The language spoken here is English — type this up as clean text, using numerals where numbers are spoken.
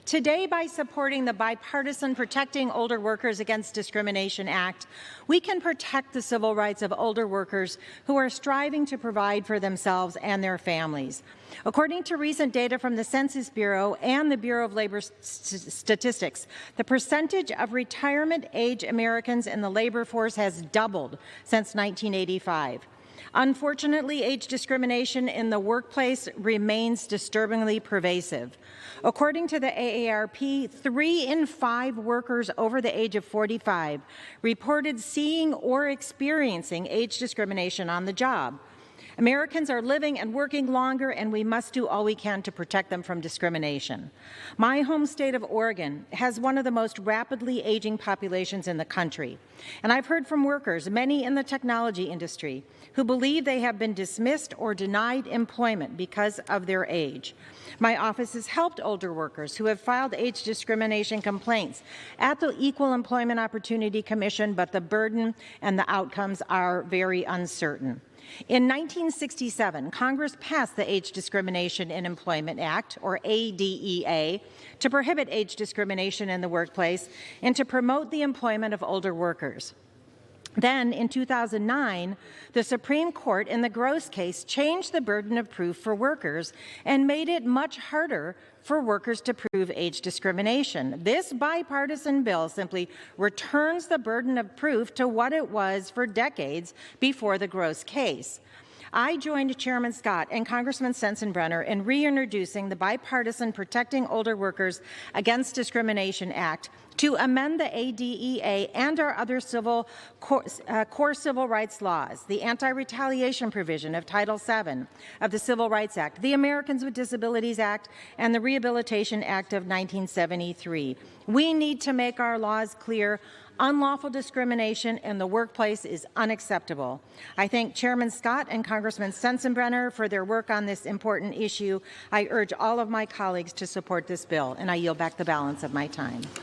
Today, by supporting the bipartisan Protecting Older Workers Against Discrimination Act, we can protect the civil rights of older workers who are striving to provide for themselves and their families. According to recent data from the Census Bureau and the Bureau of Labor Statistics, the percentage of retirement age Americans in the labor force has doubled since 1985. Unfortunately, age discrimination in the workplace remains disturbingly pervasive. According to the AARP, 3 in 5 workers over the age of 45 reported seeing or experiencing age discrimination on the job. Americans are living and working longer, and we must do all we can to protect them from discrimination. My home state of Oregon has one of the most rapidly aging populations in the country. And I've heard from workers, many in the technology industry, who believe they have been dismissed or denied employment because of their age. My office has helped older workers who have filed age discrimination complaints at the Equal Employment Opportunity Commission, but the burden and the outcomes are very uncertain. In 1967, Congress passed the Age Discrimination in Employment Act, or ADEA, to prohibit age discrimination in the workplace and to promote the employment of older workers. Then, in 2009, the Supreme Court in the Gross case changed the burden of proof for workers and made it much harder for workers to prove age discrimination. This bipartisan bill simply returns the burden of proof to what it was for decades before the Gross case. I joined Chairman Scott and Congressman Sensenbrenner in reintroducing the bipartisan Protecting Older Workers Against Discrimination Act to amend the ADEA and our other core civil rights laws, the anti-retaliation provision of Title VII of the Civil Rights Act, the Americans with Disabilities Act, and the Rehabilitation Act of 1973. We need to make our laws clear. Unlawful discrimination in the workplace is unacceptable. I thank Chairman Scott and Congressman Sensenbrenner for their work on this important issue. I urge all of my colleagues to support this bill, and I yield back the balance of my time.